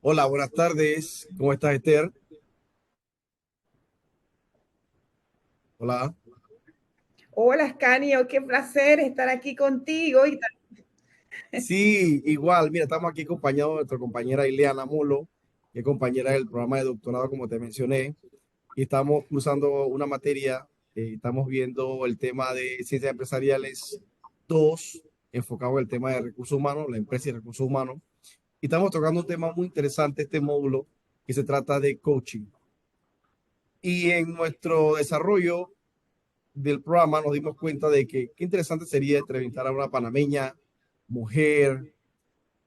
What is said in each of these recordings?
Hola, buenas tardes. ¿Cómo estás, Esther? Hola. Hola, Ascanio, qué placer estar aquí contigo. Sí, igual. Mira, estamos aquí acompañados de nuestra compañera Ileana Molo, que es compañera del programa de doctorado, como te mencioné, y estamos cursando una materia. Estamos viendo el tema de ciencias empresariales 2, enfocado en el tema de recursos humanos, la empresa y recursos humanos. Y estamos tocando un tema muy interesante, este módulo, que se trata de coaching. Y en nuestro desarrollo del programa nos dimos cuenta de que qué interesante sería entrevistar a una panameña, mujer,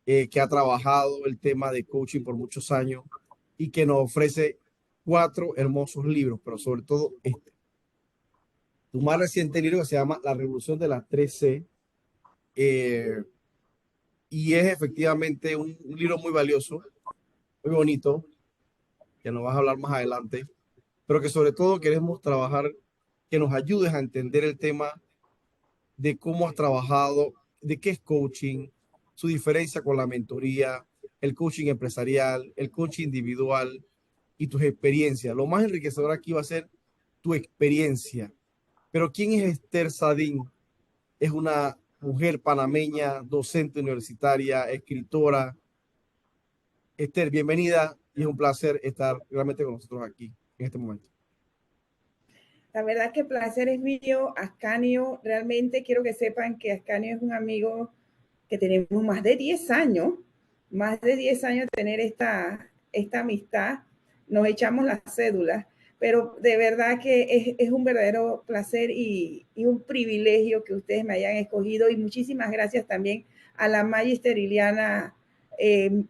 que ha trabajado el tema de coaching por muchos años y que nos ofrece cuatro hermosos libros, pero sobre todo este. Tu más reciente libro que se llama La Revolución de las 3C, eh, y es efectivamente un libro muy valioso, muy bonito, que nos vas a hablar más adelante, pero que sobre todo queremos trabajar, que nos ayudes a entender el tema de cómo has trabajado, de qué es coaching, su diferencia con la mentoría, el coaching empresarial, el coaching individual y tus experiencias. Lo más enriquecedor aquí va a ser tu experiencia. Pero ¿quién es Esther Sadín? Es una mujer panameña, docente universitaria, escritora. Esther, bienvenida y es un placer estar realmente con nosotros aquí en este momento. La verdad que el placer es mío, Ascanio. Realmente quiero que sepan que Ascanio es un amigo que tenemos más de 10 años de tener esta amistad. Nos echamos las cédulas, pero de verdad que es un verdadero placer y un privilegio que ustedes me hayan escogido. Y muchísimas gracias también a la Magister Iliana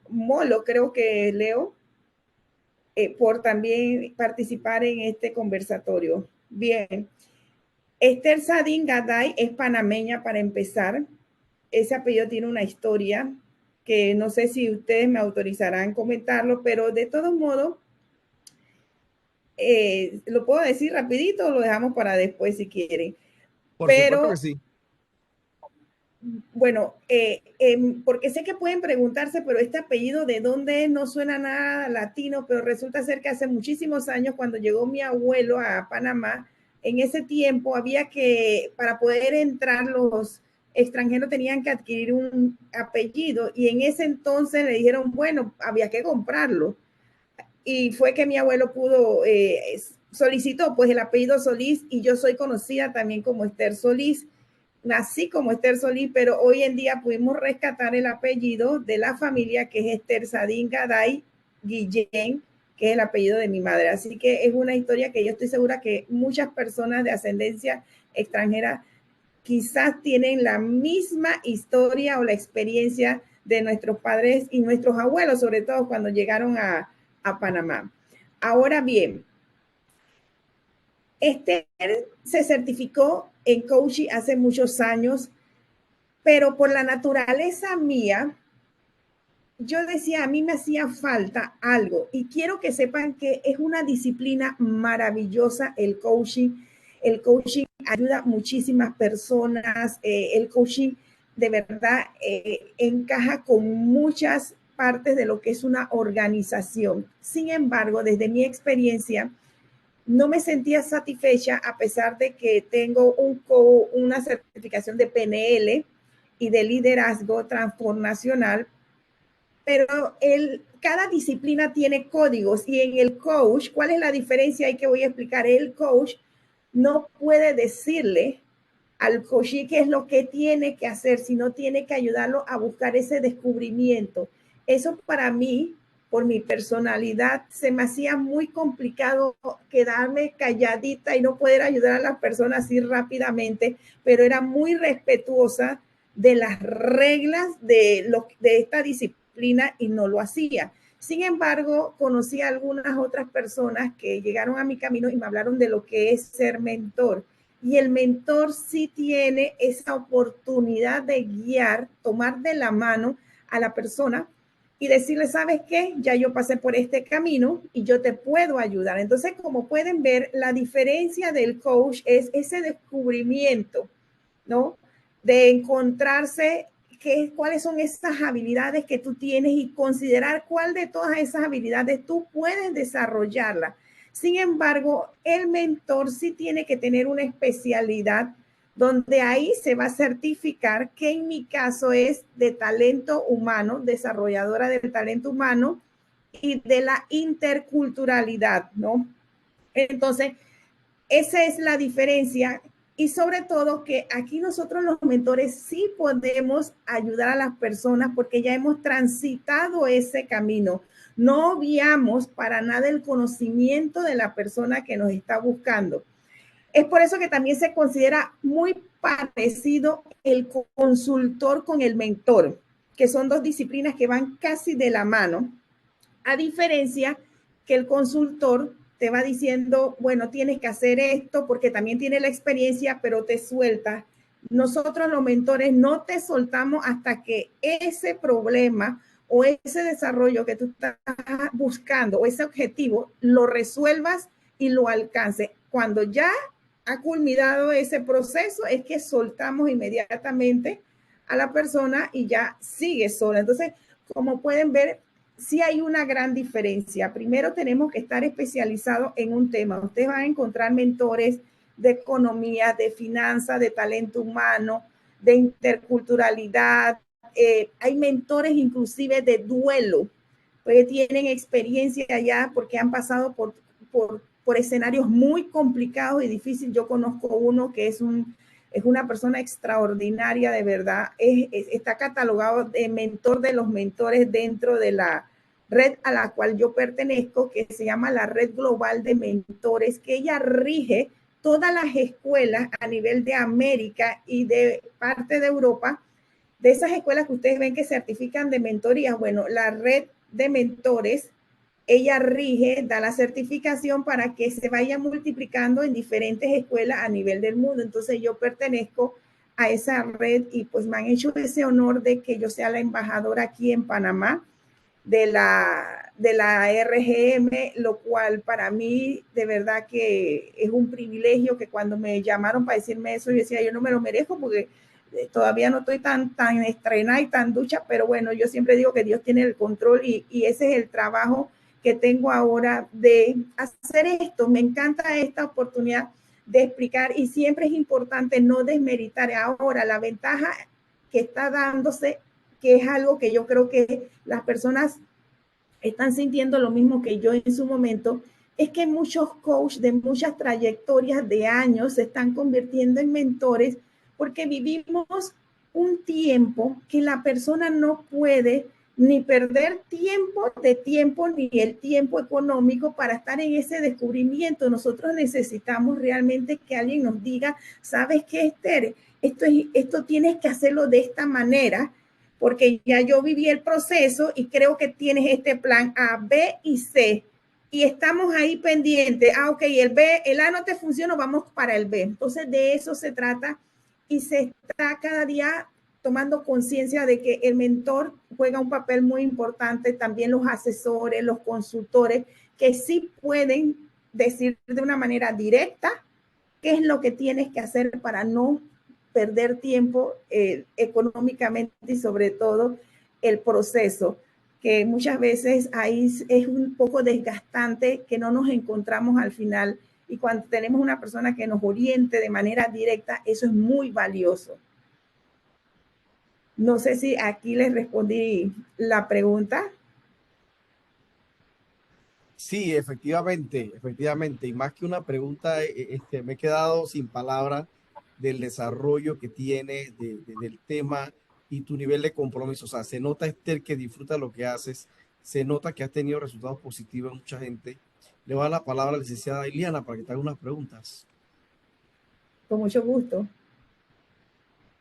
Molo, creo que Leo, por también participar en este conversatorio. Bien, Esther Sadin Gaday es panameña para empezar. Ese apellido tiene una historia que no sé si ustedes me autorizarán comentarlo, pero de todos modos, lo puedo decir rapidito o lo dejamos para después si quieren. Por supuesto que Pero sí. bueno, porque sé que pueden preguntarse, pero este apellido de dónde es? No suena nada latino, pero resulta ser que hace muchísimos años, cuando llegó mi abuelo a Panamá, en ese tiempo había que, para poder entrar, los extranjeros tenían que adquirir un apellido y en ese entonces le dijeron, bueno, había que comprarlo. Y fue que mi abuelo pudo, solicitó pues el apellido Solís y yo soy conocida también como Esther Solís. Nací como Esther Solís, pero hoy en día pudimos rescatar el apellido de la familia, que es Esther Sadín Gaday Guillén, que es el apellido de mi madre. Así que es una historia que yo estoy segura que muchas personas de ascendencia extranjera quizás tienen la misma historia o la experiencia de nuestros padres y nuestros abuelos, sobre todo cuando llegaron a Panamá. Ahora bien, Esther se certificó en coaching hace muchos años, pero por la naturaleza mía, yo decía, a mí me hacía falta algo y quiero que sepan que es una disciplina maravillosa el coaching. El coaching ayuda a muchísimas personas. El coaching de verdad encaja con muchas partes de lo que es una organización. Sin embargo, desde mi experiencia, no me sentía satisfecha a pesar de que tengo una certificación de PNL y de liderazgo transformacional, pero cada disciplina tiene códigos y en el coach, ¿cuál es la diferencia ahí que voy a explicar? El coach no puede decirle al coach qué es lo que tiene que hacer, sino tiene que ayudarlo a buscar ese descubrimiento. Eso para mí, por mi personalidad, se me hacía muy complicado quedarme calladita y no poder ayudar a las personas así rápidamente, pero era muy respetuosa de las reglas de esta disciplina y no lo hacía. Sin embargo, conocí a algunas otras personas que llegaron a mi camino y me hablaron de lo que es ser mentor. Y el mentor sí tiene esa oportunidad de guiar, tomar de la mano a la persona y decirle, ¿sabes qué? Ya yo pasé por este camino y yo te puedo ayudar. Entonces, como pueden ver, la diferencia del coach es ese descubrimiento, ¿no? De encontrarse cuáles son esas habilidades que tú tienes y considerar cuál de todas esas habilidades tú puedes desarrollarla. Sin embargo, el mentor sí tiene que tener una especialidad donde ahí se va a certificar, que en mi caso es de talento humano, desarrolladora del talento humano y de la interculturalidad, ¿no? Entonces, esa es la diferencia y sobre todo que aquí nosotros los mentores sí podemos ayudar a las personas porque ya hemos transitado ese camino. No obviamos para nada el conocimiento de la persona que nos está buscando. Es por eso que también se considera muy parecido el consultor con el mentor, que son dos disciplinas que van casi de la mano, a diferencia que el consultor te va diciendo, bueno, tienes que hacer esto porque también tiene la experiencia, pero te suelta. Nosotros los mentores no te soltamos hasta que ese problema o ese desarrollo que tú estás buscando o ese objetivo lo resuelvas y lo alcances. Cuando ya ha culminado ese proceso, es que soltamos inmediatamente a la persona y ya sigue sola. Entonces, como pueden ver, sí hay una gran diferencia. Primero tenemos que estar especializados en un tema. Ustedes van a encontrar mentores de economía, de finanzas, de talento humano, de interculturalidad. Hay mentores inclusive de duelo, porque tienen experiencia allá, porque han pasado por escenarios muy complicados y difíciles. Yo conozco uno que es una persona extraordinaria, de verdad. Está catalogado de mentor de los mentores dentro de la red a la cual yo pertenezco, que se llama la Red Global de Mentores, que ella rige todas las escuelas a nivel de América y de parte de Europa. De esas escuelas que ustedes ven que certifican de mentorías, bueno, la red de mentores, ella rige, da la certificación para que se vaya multiplicando en diferentes escuelas a nivel del mundo. Entonces yo pertenezco a esa red y pues me han hecho ese honor de que yo sea la embajadora aquí en Panamá de la RGM, lo cual para mí de verdad que es un privilegio, que cuando me llamaron para decirme eso, yo decía, yo no me lo merezco porque todavía no estoy tan estrenada y tan ducha, pero bueno, yo siempre digo que Dios tiene el control y ese es el trabajo que tengo ahora de hacer esto. Me encanta esta oportunidad de explicar y siempre es importante no desmeritar ahora la ventaja que está dándose, que es algo que yo creo que las personas están sintiendo lo mismo que yo en su momento, es que muchos coaches de muchas trayectorias de años se están convirtiendo en mentores porque vivimos un tiempo que la persona no puede ni perder tiempo, ni el tiempo económico para estar en ese descubrimiento. Nosotros necesitamos realmente que alguien nos diga, ¿sabes qué, Esther? Esto tienes que hacerlo de esta manera, porque ya yo viví el proceso y creo que tienes este plan A, B y C. Y estamos ahí pendientes. Ok, el A no te funciona, vamos para el B. Entonces, de eso se trata y se está cada día tomando conciencia de que el mentor juega un papel muy importante, también los asesores, los consultores, que sí pueden decir de una manera directa qué es lo que tienes que hacer para no perder tiempo económicamente y sobre todo el proceso, que muchas veces ahí es un poco desgastante, que no nos encontramos al final, y cuando tenemos una persona que nos oriente de manera directa, eso es muy valioso. No sé si aquí les respondí la pregunta. Sí, efectivamente, efectivamente. Y más que una pregunta, me he quedado sin palabras del desarrollo que tiene del tema y tu nivel de compromiso. O sea, se nota, Esther, que disfruta lo que haces, se nota que has tenido resultados positivos en mucha gente. Le voy a dar la palabra a la licenciada Iliana para que te haga unas preguntas. Con mucho gusto.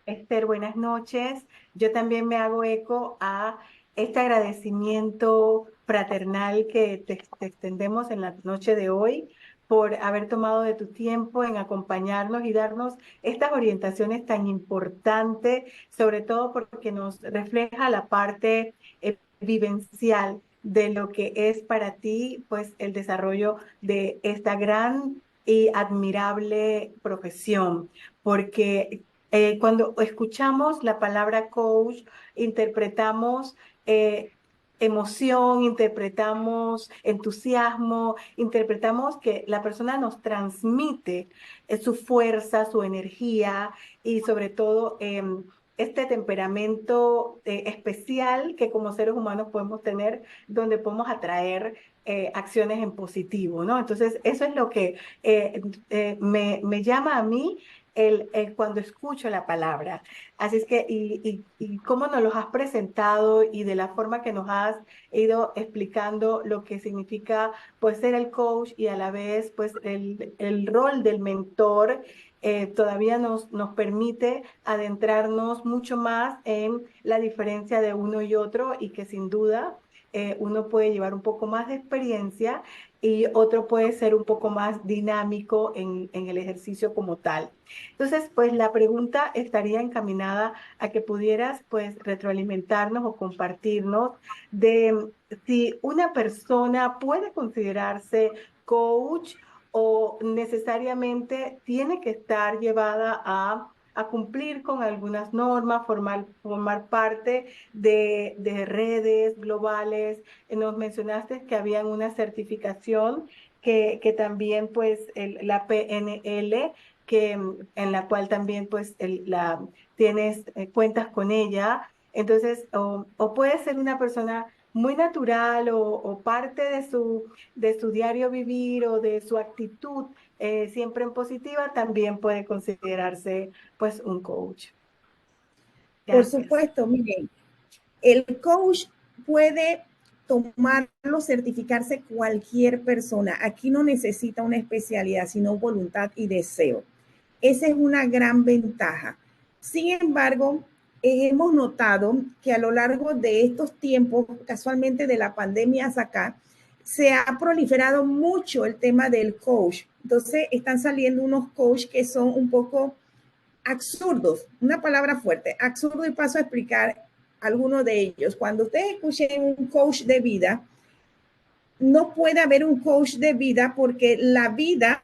Esther, buenas noches. Yo también me hago eco a este agradecimiento fraternal que te extendemos en la noche de hoy por haber tomado de tu tiempo en acompañarnos y darnos estas orientaciones tan importantes, sobre todo porque nos refleja la parte vivencial de lo que es para ti, pues, el desarrollo de esta gran y admirable profesión, porque Cuando escuchamos la palabra coach, interpretamos emoción, interpretamos entusiasmo, interpretamos que la persona nos transmite su fuerza, su energía y sobre todo este temperamento especial que como seres humanos podemos tener, donde podemos atraer acciones en positivo, ¿no? Entonces, eso es lo que me llama a mí cuando escucho la palabra. Así es que, y cómo nos los has presentado y de la forma que nos has ido explicando lo que significa, pues, ser el coach y a la vez, pues, el rol del mentor, todavía nos permite adentrarnos mucho más en la diferencia de uno y otro y que sin duda uno puede llevar un poco más de experiencia y otro puede ser un poco más dinámico en el ejercicio como tal. Entonces, pues la pregunta estaría encaminada a que pudieras, pues, retroalimentarnos o compartirnos de si una persona puede considerarse coach o necesariamente tiene que estar llevada a cumplir con algunas normas, formar parte de redes globales. Nos mencionaste que habían una certificación que también, pues, la PNL, en la cual también, pues, tienes cuentas con ella. Entonces, o puede ser una persona muy natural o parte de su diario vivir o de su actitud siempre en positiva, también puede considerarse, pues, un coach. Por Gracias. supuesto, miren, el coach puede tomarlo, certificarse cualquier persona. Aquí no necesita una especialidad, sino voluntad y deseo. Esa es una gran ventaja. Sin embargo, hemos notado que a lo largo de estos tiempos, casualmente de la pandemia hasta acá, se ha proliferado mucho el tema del coach. Entonces, están saliendo unos coach que son un poco absurdos, una palabra fuerte, absurdo, y paso a explicar algunos de ellos. Cuando ustedes escuchen un coach de vida, no puede haber un coach de vida porque la vida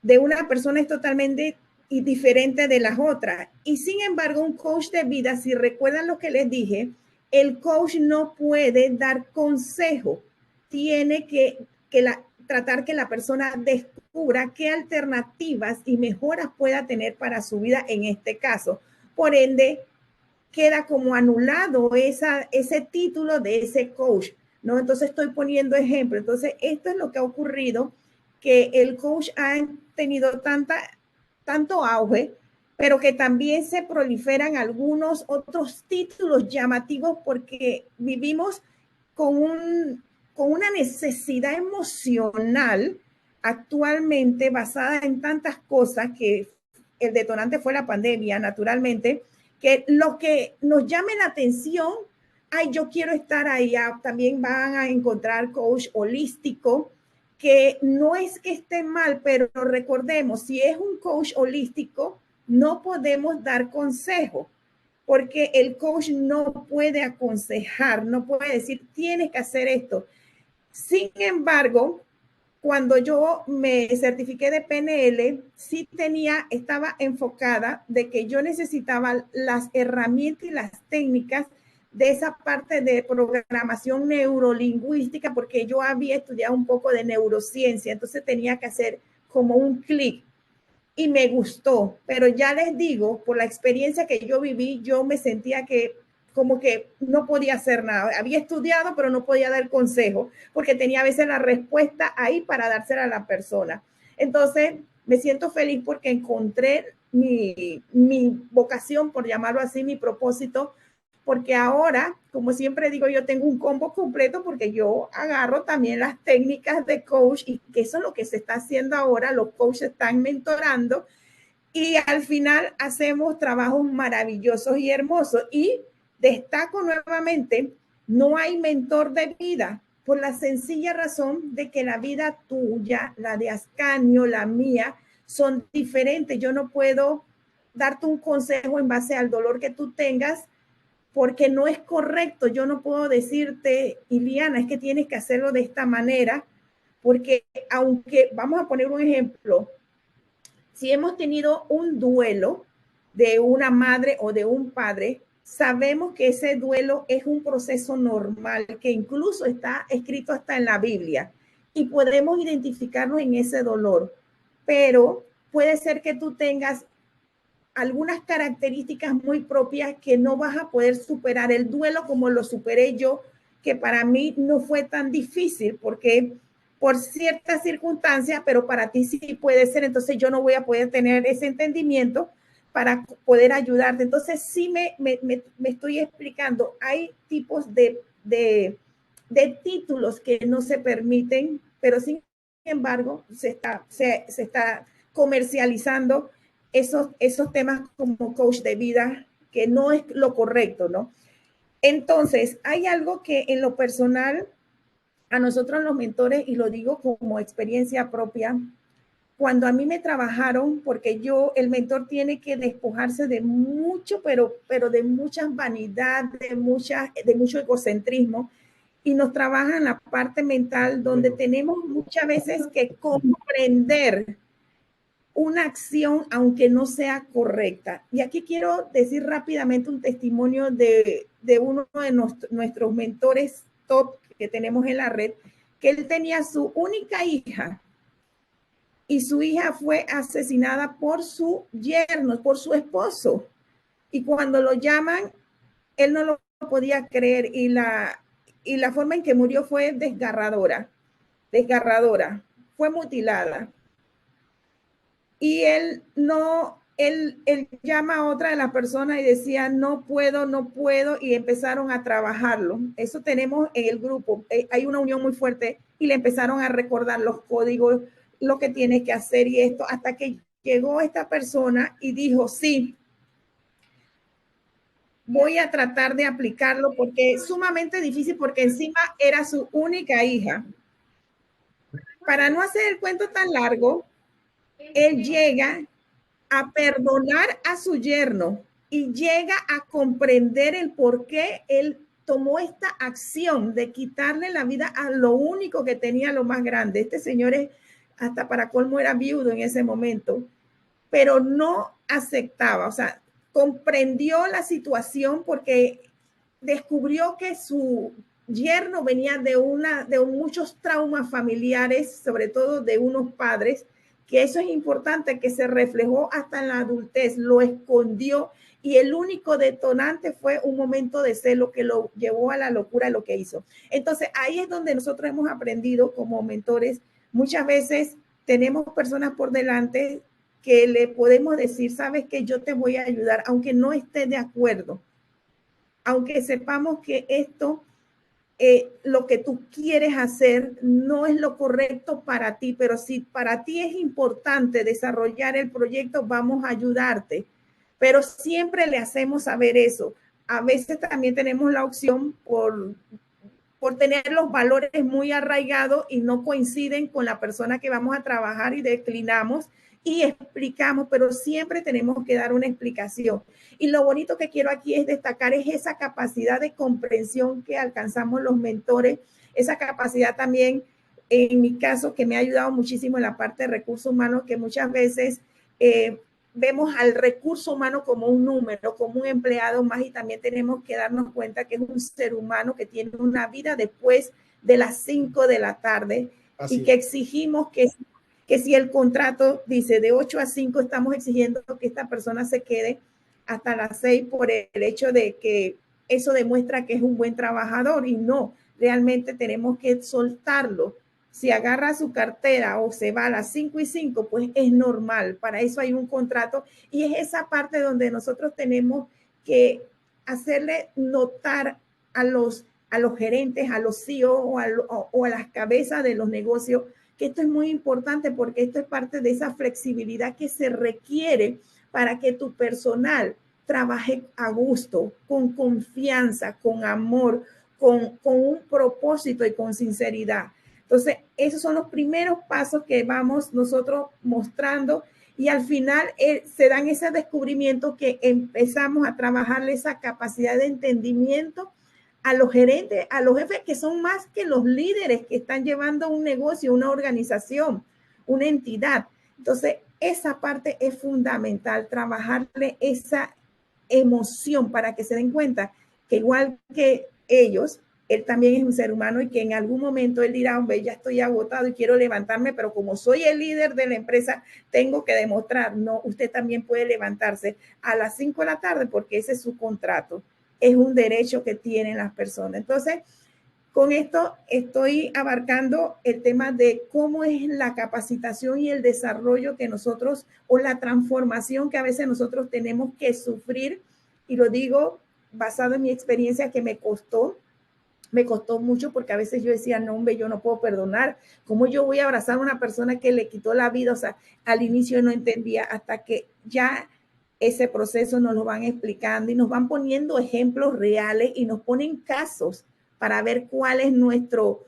de una persona es totalmente diferente de las otras. Y sin embargo, un coach de vida, si recuerdan lo que les dije, el coach no puede dar consejo. Tiene tratar que la persona descubra qué alternativas y mejoras pueda tener para su vida en este caso. Por ende, queda como anulado ese título de ese coach, ¿no? Entonces estoy poniendo ejemplo. Entonces, esto es lo que ha ocurrido, que el coach ha tenido tanto auge, pero que también se proliferan algunos otros títulos llamativos porque vivimos con, con una necesidad emocional actualmente basada en tantas cosas que el detonante fue la pandemia, naturalmente, que lo que nos llame la atención, ay, yo quiero estar ahí. También van a encontrar coach holístico, que no es que esté mal, pero recordemos, si es un coach holístico, no podemos dar consejo, porque el coach no puede aconsejar, no puede decir, tienes que hacer esto. Sin embargo, cuando yo me certifiqué de PNL, sí estaba enfocada de que yo necesitaba las herramientas y las técnicas de esa parte de programación neurolingüística, porque yo había estudiado un poco de neurociencia, entonces tenía que hacer como un clic y me gustó, pero ya les digo, por la experiencia que yo viví, yo me sentía que como que no podía hacer nada. Había estudiado, pero no podía dar consejo, porque tenía a veces la respuesta ahí para dársela a la persona. Entonces, me siento feliz porque encontré mi vocación, por llamarlo así, mi propósito, porque ahora, como siempre digo, yo tengo un combo completo porque yo agarro también las técnicas de coach, y que eso es lo que se está haciendo ahora. Los coaches están mentorando y al final hacemos trabajos maravillosos y hermosos. Y destaco nuevamente, no hay mentor de vida, por la sencilla razón de que la vida tuya, la de Ascanio, la mía, son diferentes. Yo no puedo darte un consejo en base al dolor que tú tengas, porque no es correcto. Yo no puedo decirte, Iliana, es que tienes que hacerlo de esta manera, porque aunque, vamos a poner un ejemplo, si hemos tenido un duelo, de una madre o de un padre, sabemos que ese duelo es un proceso normal, que incluso está escrito hasta en la Biblia, y podemos identificarnos en ese dolor, pero puede ser que tú tengas algunas características muy propias que no vas a poder superar el duelo como lo superé yo, que para mí no fue tan difícil porque por ciertas circunstancias, pero para ti sí puede ser, entonces yo no voy a poder tener ese entendimiento para poder ayudarte. Entonces sí me estoy explicando, hay tipos de títulos que no se permiten, pero sin embargo se está comercializando esos temas como coach de vida, que no es lo correcto, ¿no? Entonces, hay algo que en lo personal, a nosotros los mentores, y lo digo como experiencia propia, cuando a mí me trabajaron, porque el mentor tiene que despojarse de mucho, pero de mucha vanidad, de mucho egocentrismo, y nos trabaja en la parte mental donde tenemos muchas veces que comprender una acción aunque no sea correcta. Y aquí quiero decir rápidamente un testimonio de uno de nuestros mentores top que tenemos en la red, que él tenía su única hija y su hija fue asesinada por su yerno, por su esposo. Y cuando lo llaman, él no lo podía creer y la forma en que murió fue desgarradora, fue mutilada. Y él llama a otra de las personas y decía, no puedo, y empezaron a trabajarlo. Eso tenemos en el grupo. Hay una unión muy fuerte y le empezaron a recordar los códigos, lo que tiene que hacer y esto, hasta que llegó esta persona y dijo, sí, voy a tratar de aplicarlo porque es sumamente difícil porque encima era su única hija. Para no hacer el cuento tan largo, él llega a perdonar a su yerno y llega a comprender el por qué él tomó esta acción de quitarle la vida a lo único que tenía, lo más grande. Este señor hasta para colmo era viudo en ese momento, pero no aceptaba, o sea, comprendió la situación porque descubrió que su yerno venía de muchos traumas familiares, sobre todo de unos padres, que eso es importante, que se reflejó hasta en la adultez, lo escondió y el único detonante fue un momento de celo que lo llevó a la locura de lo que hizo. Entonces ahí es donde nosotros hemos aprendido como mentores. Muchas veces tenemos personas por delante que le podemos decir, sabes que yo te voy a ayudar, aunque no esté de acuerdo, aunque sepamos que esto, lo que tú quieres hacer no es lo correcto para ti, pero si para ti es importante desarrollar el proyecto, vamos a ayudarte. Pero siempre le hacemos saber eso. A veces también tenemos la opción por tener los valores muy arraigados y no coinciden con la persona que vamos a trabajar y declinamos y explicamos, pero siempre tenemos que dar una explicación. Y lo bonito que quiero aquí es destacar es esa capacidad de comprensión que alcanzamos los mentores, esa capacidad también, en mi caso, que me ha ayudado muchísimo en la parte de recursos humanos, que muchas veces vemos al recurso humano como un número, como un empleado más, y también tenemos que darnos cuenta que es un ser humano que tiene una vida después de las 5 de la tarde. Así y que exigimos que si el contrato dice de 8 a 5, estamos exigiendo que esta persona se quede hasta las 6 por el hecho de que eso demuestra que es un buen trabajador y no, realmente tenemos que soltarlo. Si agarra su cartera o se va a las 5 y 5, pues es normal. Para eso hay un contrato y es esa parte donde nosotros tenemos que hacerle notar a los gerentes, a los CEO o a las cabezas de los negocios que esto es muy importante porque esto es parte de esa flexibilidad que se requiere para que tu personal trabaje a gusto, con confianza, con amor, con un propósito y con sinceridad. Entonces, esos son los primeros pasos que vamos nosotros mostrando y al final se dan ese descubrimiento que empezamos a trabajarle esa capacidad de entendimiento a los gerentes, a los jefes que son más que los líderes que están llevando un negocio, una organización, una entidad. Entonces, esa parte es fundamental, trabajarle esa emoción para que se den cuenta que igual que ellos, él también es un ser humano y que en algún momento él dirá, hombre, ya estoy agotado y quiero levantarme, pero como soy el líder de la empresa, tengo que demostrar, no, usted también puede levantarse a las 5 de la tarde porque ese es su contrato, es un derecho que tienen las personas. Entonces, con esto estoy abarcando el tema de cómo es la capacitación y el desarrollo que nosotros, o la transformación que a veces nosotros tenemos que sufrir, y lo digo basado en mi experiencia que me costó mucho porque a veces yo decía, no, hombre, yo no puedo perdonar. ¿Cómo yo voy a abrazar a una persona que le quitó la vida? O sea, al inicio no entendía hasta que ya ese proceso nos lo van explicando y nos van poniendo ejemplos reales y nos ponen casos para ver cuál es nuestro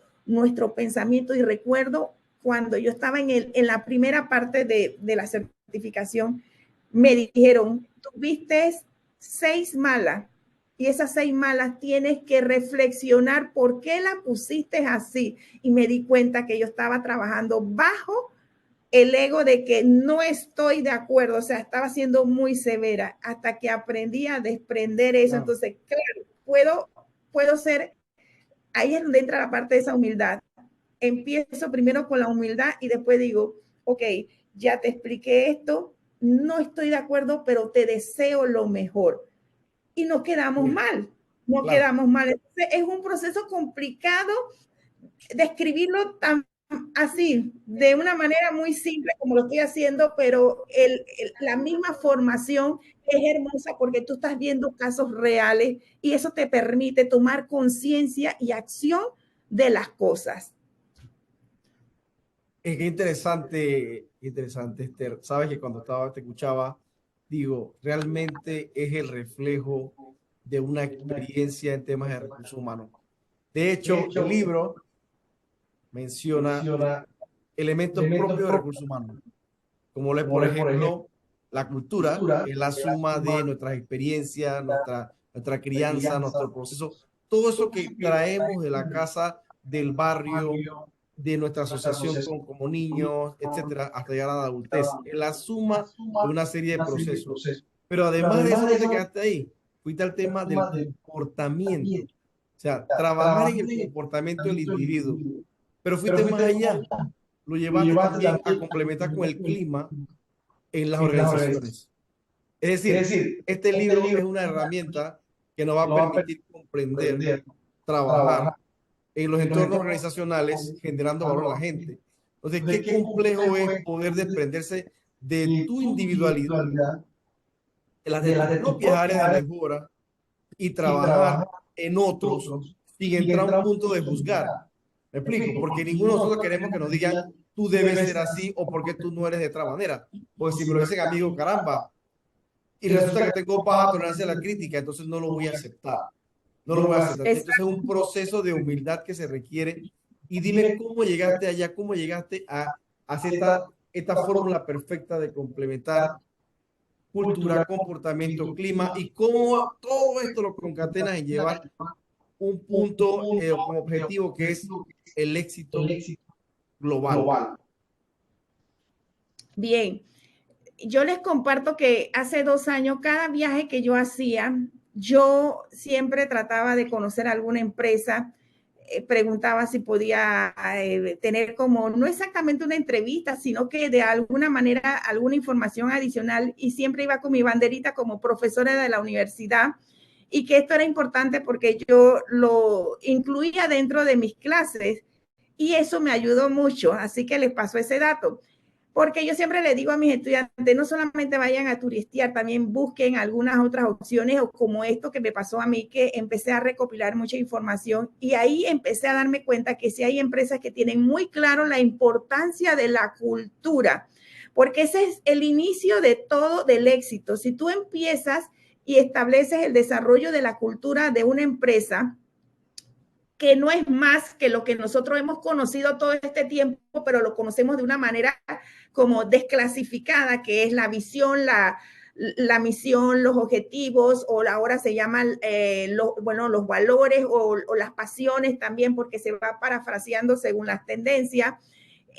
pensamiento. Y recuerdo cuando yo estaba en la primera parte de la certificación, me dijeron, tuviste 6 malas y esas 6 malas tienes que reflexionar por qué la pusiste así. Y me di cuenta que yo estaba trabajando bajo el ego de que no estoy de acuerdo, o sea, estaba siendo muy severa hasta que aprendí a desprender eso. Entonces, claro, puedo ser, ahí es donde entra la parte de esa humildad. Empiezo primero con la humildad y después digo, ok, ya te expliqué esto, no estoy de acuerdo, pero te deseo lo mejor. Y no quedamos mal, no Claro. quedamos mal. Entonces, es un proceso complicado describirlo tan así, de una manera muy simple como lo estoy haciendo, pero la misma formación es hermosa porque tú estás viendo casos reales y eso te permite tomar conciencia y acción de las cosas. Es que interesante, interesante, Esther. Sabes que cuando te escuchaba, digo, realmente es el reflejo de una experiencia en temas de recursos humanos. De hecho, el libro menciona elementos propios de recursos humanos, como lo es, por ejemplo, la cultura, que es la suma de nuestras experiencias, nuestra crianza, nuestro proceso, todo eso que traemos de la casa, del barrio, de nuestra asociación como niños, etcétera, hasta llegar a la adultez. Es la suma de una serie de procesos. Pero además de eso, no te quedaste ahí. Fuiste al tema del comportamiento. O sea, trabajar en el comportamiento del individuo. Pero fuiste más allá. Lo llevaste también a complementar con el clima en las organizaciones. Es decir, este libro es una herramienta que nos va a permitir comprender, trabajar en los entornos organizacionales generando valor a la gente. Entonces, qué complejo es poder desprenderse de tu individualidad, de las de tus propias áreas de mejora y trabajar en otros sin entrar a un punto de juzgar. ¿Me explico? Porque ninguno de nosotros queremos que nos digan, tú debes ser así o porque tú no eres de otra manera. Pues si me lo dicen amigo, caramba, y resulta que tengo baja tolerancia a la crítica, entonces no lo voy a aceptar. No lo voy a aceptar. Entonces es un proceso de humildad que se requiere. Y dime cómo llegaste allá, cómo llegaste a hacer esta fórmula perfecta de complementar cultura, comportamiento, clima y cómo todo esto lo concatenas en llevar un punto como objetivo que es el éxito global. Bien, yo les comparto que hace 2 años, cada viaje que yo hacía, yo siempre trataba de conocer alguna empresa, preguntaba si podía tener como, no exactamente una entrevista, sino que de alguna manera alguna información adicional, y siempre iba con mi banderita como profesora de la universidad, y que esto era importante porque yo lo incluía dentro de mis clases y eso me ayudó mucho, así que les paso ese dato. Porque yo siempre le digo a mis estudiantes, no solamente vayan a turistear, también busquen algunas otras opciones, o como esto que me pasó a mí, que empecé a recopilar mucha información y ahí empecé a darme cuenta que sí hay empresas que tienen muy claro la importancia de la cultura, porque ese es el inicio de todo del éxito. Si tú empiezas y estableces el desarrollo de la cultura de una empresa, que no es más que lo que nosotros hemos conocido todo este tiempo, pero lo conocemos de una manera como desclasificada, que es la visión, la misión, los objetivos, o ahora se llaman los valores o las pasiones también, porque se va parafraseando según las tendencias,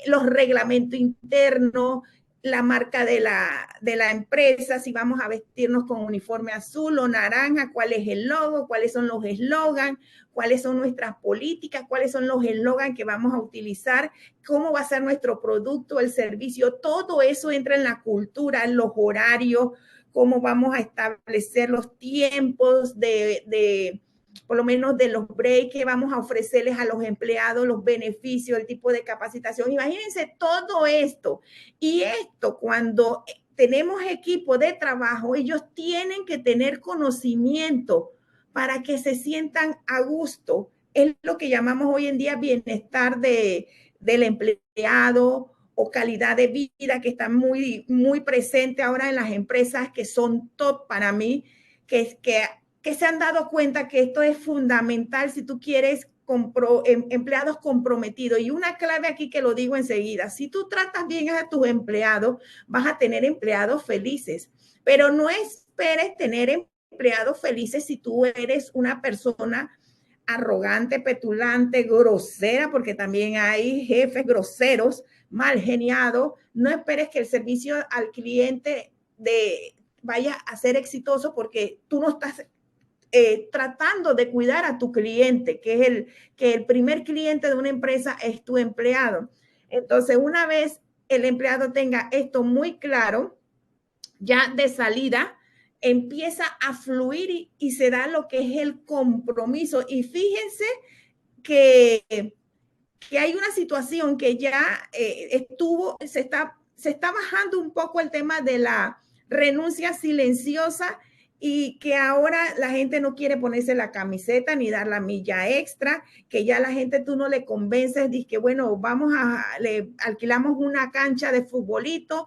los reglamentos internos, la marca de la empresa, si vamos a vestirnos con uniforme azul o naranja, cuál es el logo, cuáles son los eslogans, cuáles son nuestras políticas, cuáles son los eslogans que vamos a utilizar, cómo va a ser nuestro producto, el servicio, todo eso entra en la cultura, en los horarios, cómo vamos a establecer los tiempos de por lo menos de los breaks que vamos a ofrecerles a los empleados, los beneficios, el tipo de capacitación. Imagínense todo esto. Y esto, cuando tenemos equipo de trabajo, ellos tienen que tener conocimiento para que se sientan a gusto. Es lo que llamamos hoy en día bienestar del empleado o calidad de vida, que está muy, muy presente ahora en las empresas que son top para mí, que se han dado cuenta que esto es fundamental si tú quieres empleados comprometidos. Y una clave aquí que lo digo enseguida, si tú tratas bien a tus empleados, vas a tener empleados felices, pero no esperes tener empleados felices si tú eres una persona arrogante, petulante, grosera, porque también hay jefes groseros, mal geniados. No esperes que el servicio al cliente vaya a ser exitoso porque tú no estás tratando de cuidar a tu cliente, que el primer cliente de una empresa es tu empleado. Entonces, una vez el empleado tenga esto muy claro, ya de salida, empieza a fluir y se da lo que es el compromiso. Y fíjense que hay una situación que ya se está bajando un poco el tema de la renuncia silenciosa y que ahora la gente no quiere ponerse la camiseta ni dar la milla extra, que ya la gente tú no le convences, dices que bueno, le alquilamos una cancha de futbolito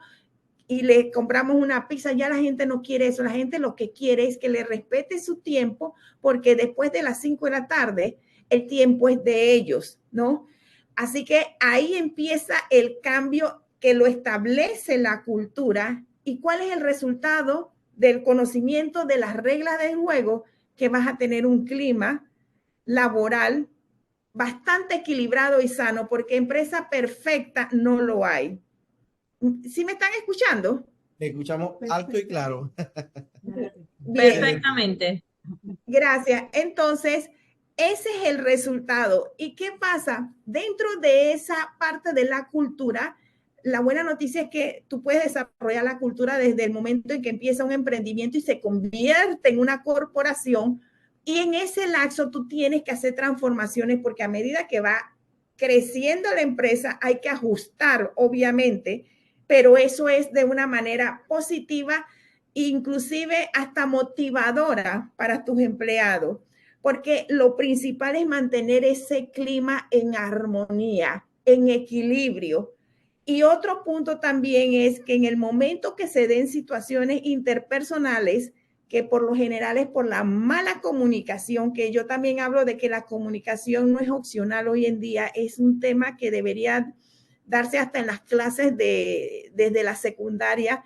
y le compramos una pizza, ya la gente no quiere eso, la gente lo que quiere es que le respete su tiempo, porque después de las 5 de la tarde, el tiempo es de ellos, ¿no? Así que ahí empieza el cambio que lo establece la cultura. ¿Y cuál es el resultado del conocimiento de las reglas del juego? Que vas a tener un clima laboral bastante equilibrado y sano, porque empresa perfecta no lo hay. ¿Sí me están escuchando? Te escuchamos alto y claro. Bien, Perfectamente. gracias. Entonces, ese es el resultado. ¿Y qué pasa? Dentro de esa parte de la cultura, la buena noticia es que tú puedes desarrollar la cultura desde el momento en que empieza un emprendimiento y se convierte en una corporación. Y en ese lapso tú tienes que hacer transformaciones porque a medida que va creciendo la empresa hay que ajustar, obviamente, pero eso es de una manera positiva, inclusive hasta motivadora para tus empleados, porque lo principal es mantener ese clima en armonía, en equilibrio. Y otro punto también es que en el momento que se den situaciones interpersonales, que por lo general es por la mala comunicación, que yo también hablo de que la comunicación no es opcional hoy en día, es un tema que debería darse hasta en las clases desde la secundaria,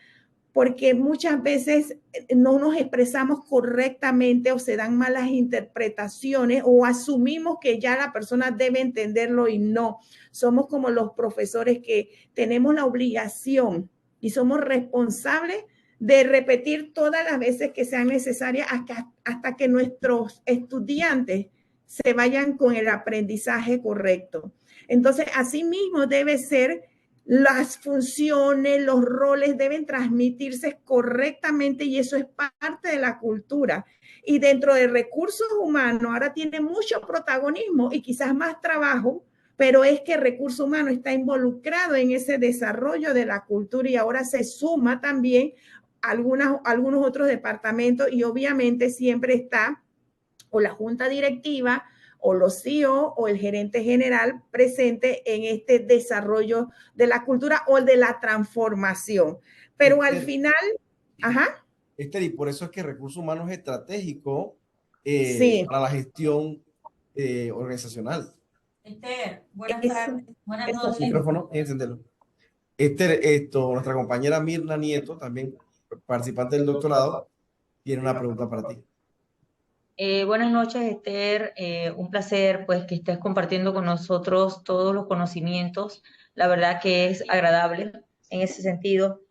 porque muchas veces no nos expresamos correctamente o se dan malas interpretaciones o asumimos que ya la persona debe entenderlo y no. Somos como los profesores que tenemos la obligación y somos responsables de repetir todas las veces que sean necesarias hasta que nuestros estudiantes se vayan con el aprendizaje correcto. Entonces, así mismo debe ser. Las funciones, los roles deben transmitirse correctamente y eso es parte de la cultura. Y dentro de recursos humanos ahora tiene mucho protagonismo y quizás más trabajo, pero es que recursos humanos está involucrado en ese desarrollo de la cultura y ahora se suma también algunos otros departamentos y obviamente siempre está o la junta directiva o los CEO o el gerente general presente en este desarrollo de la cultura o de la transformación. Pero al final, ajá. Y por eso es que recursos humanos es estratégico Sí. para la gestión organizacional. Buenas tardes, buenas noches. Micrófono, encendelo. Nuestra compañera Mirna Nieto, también participante del doctorado, tiene una pregunta para ti. Buenas noches, Esther. Un placer pues que estés compartiendo con nosotros todos los conocimientos. La verdad que es agradable en ese sentido.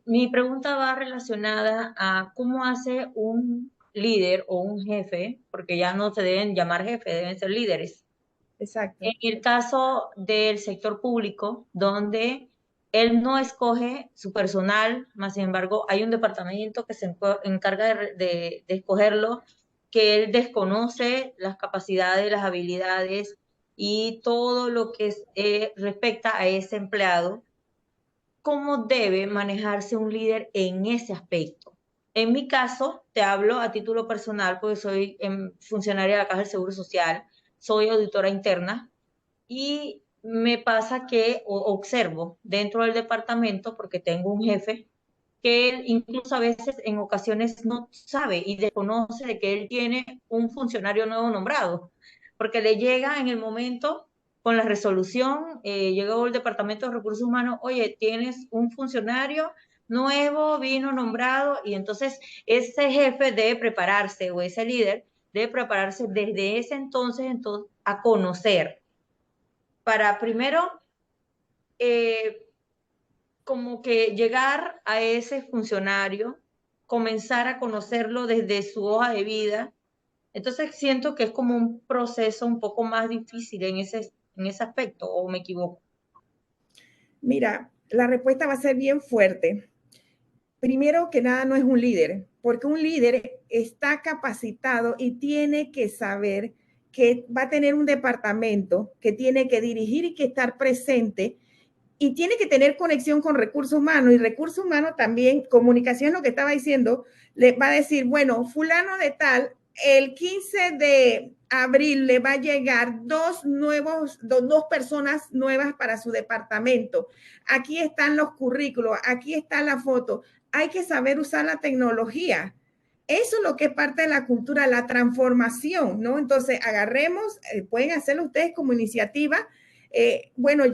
Mi pregunta va relacionada a cómo hace un líder o un jefe, porque ya no se deben llamar jefes, deben ser líderes. Exacto. En el caso del sector público, donde él no escoge su personal, más sin embargo, hay un departamento que se encarga de escogerlo, que él desconoce las capacidades, las habilidades y todo lo que respecta a ese empleado. ¿Cómo debe manejarse un líder en ese aspecto? En mi caso, te hablo a título personal, porque soy funcionaria de la Caja del Seguro Social, soy auditora interna, y me pasa que observo dentro del departamento, porque tengo un jefe, que él incluso a veces en ocasiones no sabe y desconoce de que él tiene un funcionario nuevo nombrado, porque le llega en el momento con la resolución, llegó el Departamento de Recursos Humanos, oye, tienes un funcionario nuevo, vino nombrado, y entonces ese jefe debe prepararse, o ese líder debe prepararse desde ese entonces a conocer, para primero como que llegar a ese funcionario, comenzar a conocerlo desde su hoja de vida. Entonces siento que es como un proceso un poco más difícil en ese aspecto, ¿o me equivoco? Mira, la respuesta va a ser bien fuerte. Primero que nada, no es un líder, porque un líder está capacitado y tiene que saber que va a tener un departamento que tiene que dirigir y que estar presente y tiene que tener conexión con recursos humanos, y recursos humanos también, comunicación, lo que estaba diciendo, le va a decir, bueno, fulano de tal, el 15 de abril le va a llegar dos personas nuevas para su departamento. Aquí están los currículos, aquí está la foto. Hay que saber usar la tecnología. Eso es lo que es parte de la cultura, la transformación, ¿no? Entonces, agarremos, pueden hacerlo ustedes como iniciativa. Bueno,